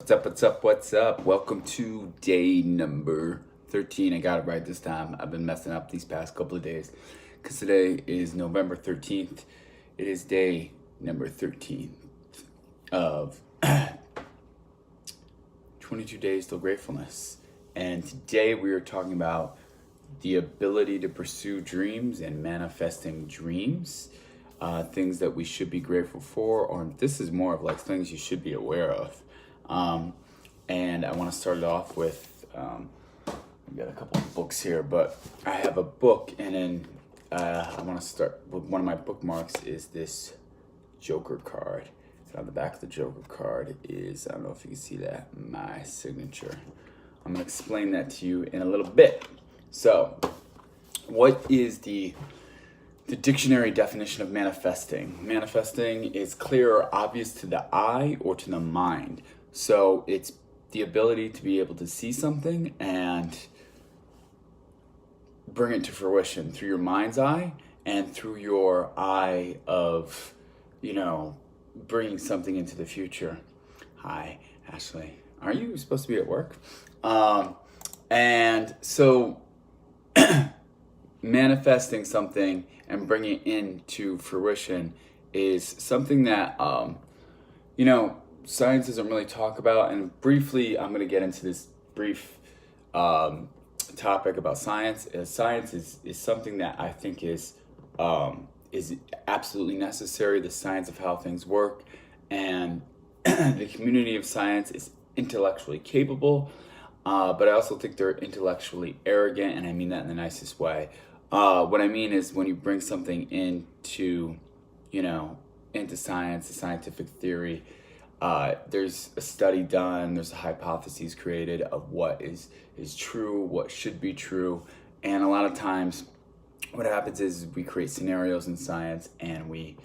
What's up, what's up, what's up? Welcome to day number 13. I got it right this time. I've been messing up these past couple of days because today is November 13th. It is day number 13 of 22 days till gratefulness. And today we are talking about the ability to pursue dreams and manifesting dreams. Things that we should be grateful for, or this is more of like things you should be aware of. And I want to start it off with, I've got a couple of books here, but I have a book, and then I want to start with one of my bookmarks is this Joker card. And on the back of the Joker card is, I don't know if you can see that, my signature. I'm going to explain that to you in a little bit. So, what is the dictionary definition of manifesting? Manifesting is clear or obvious to the eye or to the mind. So it's the ability to be able to see something and bring it to fruition through your mind's eye and through your eye of, bringing something into the future. Hi, Ashley. Are you supposed to be at work? And so manifesting something and bringing it into fruition is something that, science doesn't really talk about. And briefly, I'm going to get into this brief topic about science. Science is something that I think is absolutely necessary, the science of how things work. And the community of science is intellectually capable, but I also think they're intellectually arrogant, and I mean that in the nicest way. What I mean is when you bring something into science, a scientific theory, there's a study done, there's a hypothesis created of what is true, what should be true, and a lot of times what happens is we create scenarios in science and we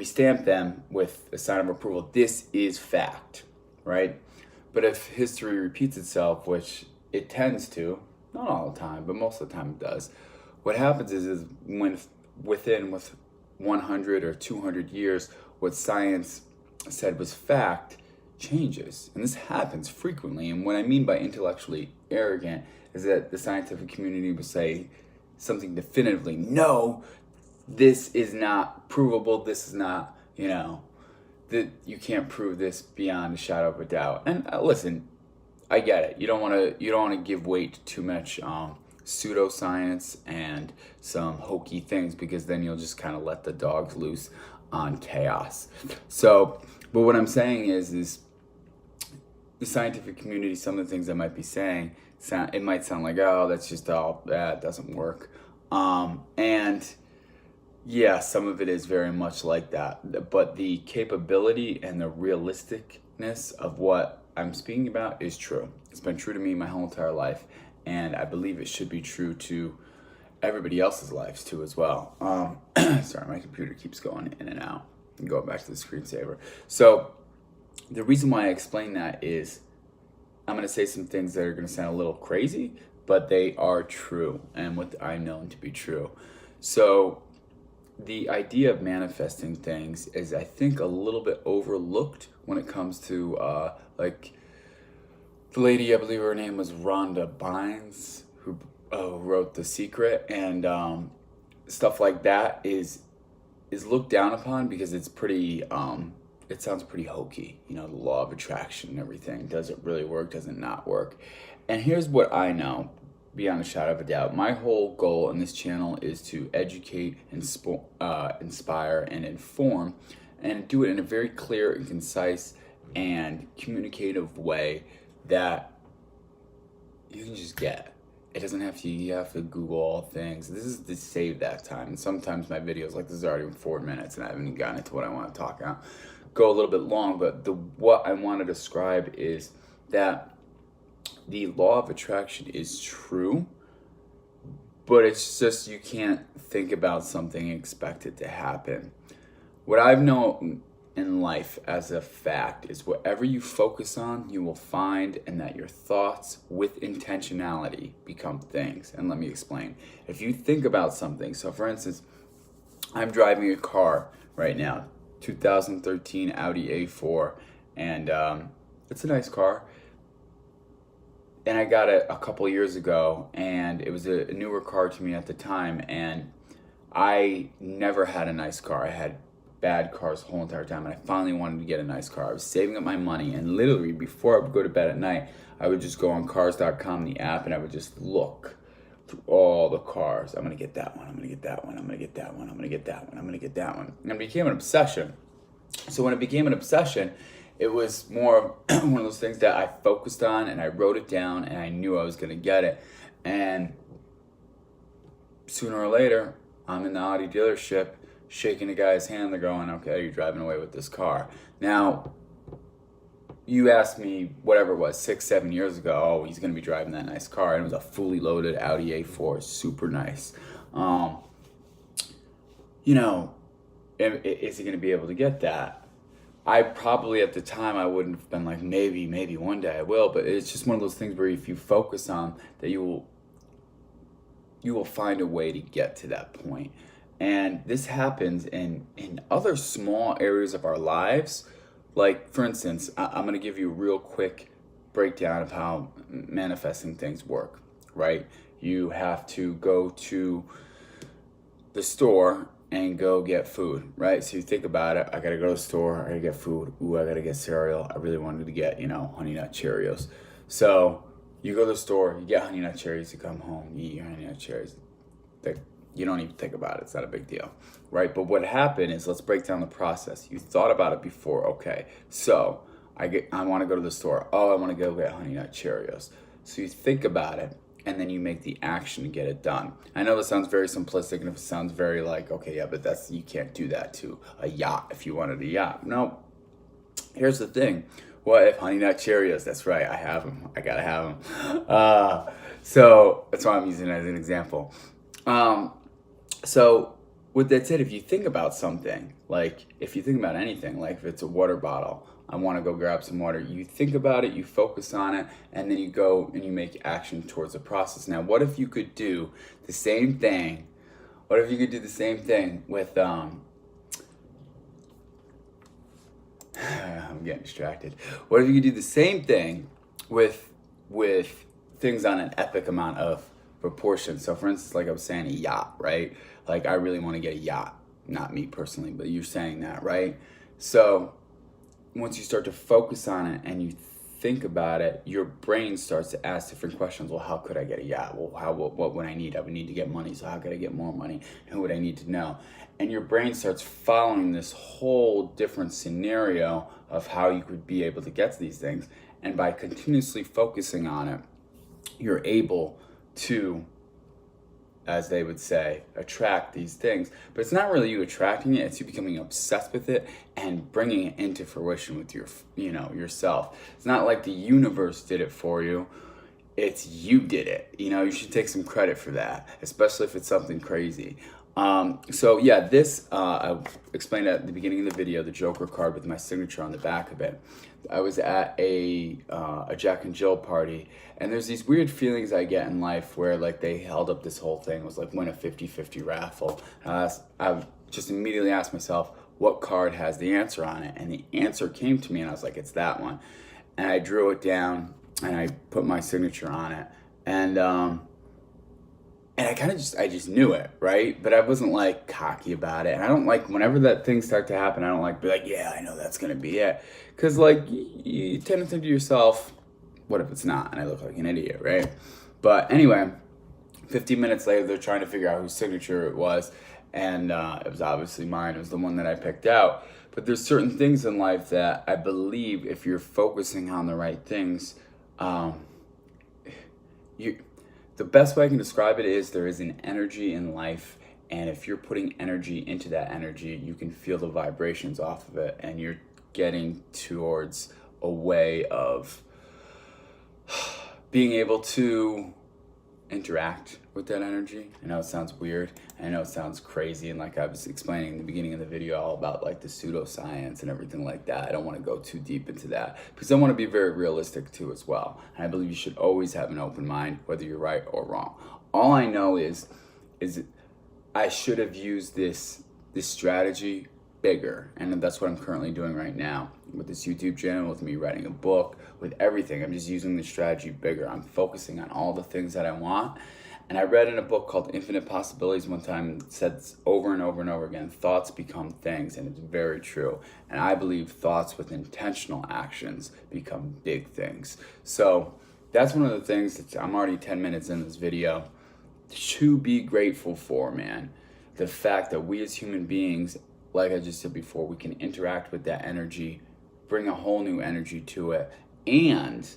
stamp them with a sign of approval. This is fact, right? But if history repeats itself, which it tends to, not all the time, but most of the time it does, what happens is when within 100 or 200 years, what science said was fact changes. And this happens frequently. And what I mean by intellectually arrogant is that the scientific community will say something definitively, no, this is not provable, this is not, that you can't prove this beyond a shadow of a doubt. And listen, I get it. You don't want to give weight to too much pseudoscience and some hokey things, because then you'll just kind of let the dogs loose on chaos. So, but what I'm saying is the scientific community, some of the things I might be saying, it might sound like, oh, that's just all that doesn't work. And yeah, some of it is very much like that. But the capability and the realisticness of what I'm speaking about is true. It's been true to me my whole entire life, and I believe it should be true to everybody else's lives too as well. Sorry, my computer keeps going in and out. And going back to the screensaver. So the reason why I explain that is I'm going to say some things that are going to sound a little crazy, but they are true and what I know to be true. So the idea of manifesting things is, I think, a little bit overlooked when it comes to like the lady, I believe her name was Rhonda Bynes, who wrote The Secret, and stuff like that is looked down upon because it's pretty it sounds pretty hokey, the law of attraction and everything. Does it really work? Does it not work? And here's what I know beyond a shadow of a doubt. My whole goal in this channel is to educate, inspire, and inform, and do it in a very clear and concise and communicative way that you can just get. It doesn't have to, you have to Google all things. This is to save that time. And sometimes my videos, like this is already 4 minutes and I haven't even gotten into what I want to talk about. Go a little bit long, but what I want to describe is that the law of attraction is true, but it's just you can't think about something and expect it to happen. What I've known in life as a fact is whatever you focus on, you will find, and that your thoughts with intentionality become things. And let me explain. If you think about something, so for instance, I'm driving a car right now, 2013 Audi A4, and it's a nice car. And I got it a couple of years ago, and it was a newer car to me at the time, and I never had a nice car. I had bad cars the whole entire time, and I finally wanted to get a nice car. I was saving up my money, and literally before I would go to bed at night, I would just go on cars.com, the app, and I would just look through all the cars. I'm gonna get that one, I'm gonna get that one, I'm gonna get that one, I'm gonna get that one, I'm gonna get that one. And it became an obsession. So when it became an obsession, it was more one of those things that I focused on, and I wrote it down, and I knew I was gonna get it. And sooner or later, I'm in the Audi dealership, shaking a guy's hand. They're going, okay, you're driving away with this car. Now, you asked me, whatever it was, 6-7 years ago, oh, he's going to be driving that nice car. And it was a fully loaded Audi A4, super nice. You know, is he going to be able to get that? I probably, at the time, I wouldn't have been like, maybe one day I will. But it's just one of those things where if you focus on that, you will find a way to get to that point. And this happens in other small areas of our lives. Like, for instance, I'm going to give you a real quick breakdown of how manifesting things work, right? You have to go to the store and go get food, right? So you think about it, I got to go to the store, I got to get food. Ooh, I got to get cereal. I really wanted to get, Honey Nut Cheerios. So you go to the store, you get Honey Nut Cheerios, you come home, you eat your Honey Nut Cheerios. You don't even think about it. It's not a big deal, right? But what happened is, let's break down the process. You thought about it before. Okay, so I want to go to the store. Oh, I want to go get Honey Nut Cheerios. So you think about it, and then you make the action to get it done. I know this sounds very simplistic, and if it sounds very like, okay, yeah, but you can't do that to a yacht if you wanted a yacht. No, here's the thing. What if Honey Nut Cheerios? That's right, I have them. I gotta have them. So that's why I'm using it as an example. So with that said, if you think about something, like if you think about anything, like if it's a water bottle, I want to go grab some water. You think about it, you focus on it, and then you go and you make action towards the process. Now, what if you could do the same thing? What if you could do the same thing with, I'm getting distracted. What if you could do the same thing with things on an epic amount of proportion? So for instance, like I was saying, a yacht, right? Like I really want to get a yacht. Not me personally, but you're saying that, right? So once you start to focus on it and you think about it, your brain starts to ask different questions. Well, how could I get a yacht? Well, what would I need? I would need to get money. So how could I get more money? Who would I need to know? And your brain starts following this whole different scenario of how you could be able to get to these things. And by continuously focusing on it, you're able to, as they would say, attract these things. But it's not really you attracting it, it's you becoming obsessed with it and bringing it into fruition with yourself. It's not like the universe did it for you. It's you did it. You should take some credit for that, especially if it's something crazy. So yeah, this, I explained at the beginning of the video, the Joker card with my signature on the back of it. I was at a Jack and Jill party, and there's these weird feelings I get in life where like they held up this whole thing. It was like win a 50-50 raffle. I just immediately asked myself, what card has the answer on it? And the answer came to me, and I was like, it's that one. And I drew it down, and I put my signature on it. And I I just knew it, right? But I wasn't like cocky about it. And I don't like, whenever that thing start to happen, I don't like be like, yeah, I know that's gonna be it. Cause like you tend to think to yourself, what if it's not? And I look like an idiot, right? But anyway, 15 minutes later, they're trying to figure out whose signature it was. And it was obviously mine. It was the one that I picked out. But there's certain things in life that I believe if you're focusing on the right things, the best way I can describe it is there is an energy in life, and if you're putting energy into that energy, you can feel the vibrations off of it, and you're getting towards a way of being able to interact with that energy. I know it sounds weird. I know it sounds crazy, and like I was explaining in the beginning of the video all about like the pseudoscience and everything like that. I don't want to go too deep into that because I want to be very realistic too as well. And I believe you should always have an open mind, whether you're right or wrong. All I know is I should have used this strategy bigger. And that's what I'm currently doing right now with this YouTube channel, with me writing a book, with everything. I'm just using the strategy bigger. I'm focusing on all the things that I want. And I read in a book called Infinite Possibilities one time, it says over and over and over again, thoughts become things, and it's very true. And I believe thoughts with intentional actions become big things. So that's one of the things that I'm already 10 minutes in this video to be grateful for, man. The fact that we as human beings, like I just said before, we can interact with that energy, bring a whole new energy to it, and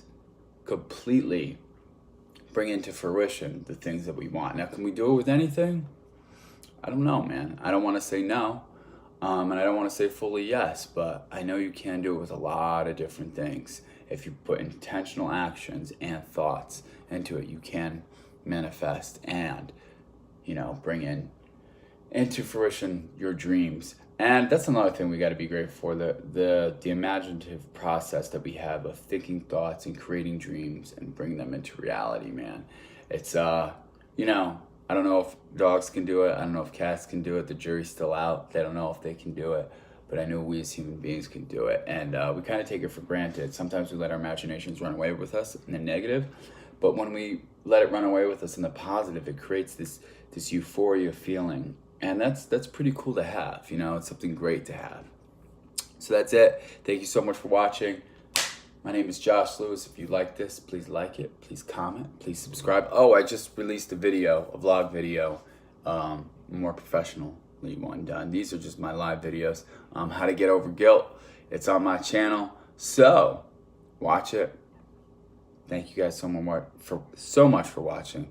completely bring into fruition the things that we want. Now, can we do it with anything? I don't know, man. I don't want to say no, and I don't want to say fully yes, but I know you can do it with a lot of different things. If you put intentional actions and thoughts into it, you can manifest and, bring into fruition your dreams. And that's another thing we got to be grateful for, the imaginative process that we have of thinking thoughts and creating dreams and bringing them into reality, man. It's I don't know if dogs can do it, I don't know if cats can do it, the jury's still out, they don't know if they can do it, but I know we as human beings can do it. And we kind of take it for granted. Sometimes we let our imaginations run away with us in the negative, but when we let it run away with us in the positive, it creates this euphoria feeling. And that's pretty cool to have, it's something great to have. So that's it. Thank you so much for watching. My name is Josh Lewis. If you like this, please like it, please comment, please subscribe. Oh, I just released a vlog video, more professionally one done. These are just my live videos, how to get over guilt. It's on my channel, so watch it. Thank you guys so much for watching.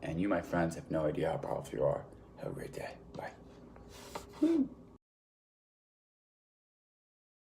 And you, my friends, have no idea how powerful you are. Have a great day. Bye.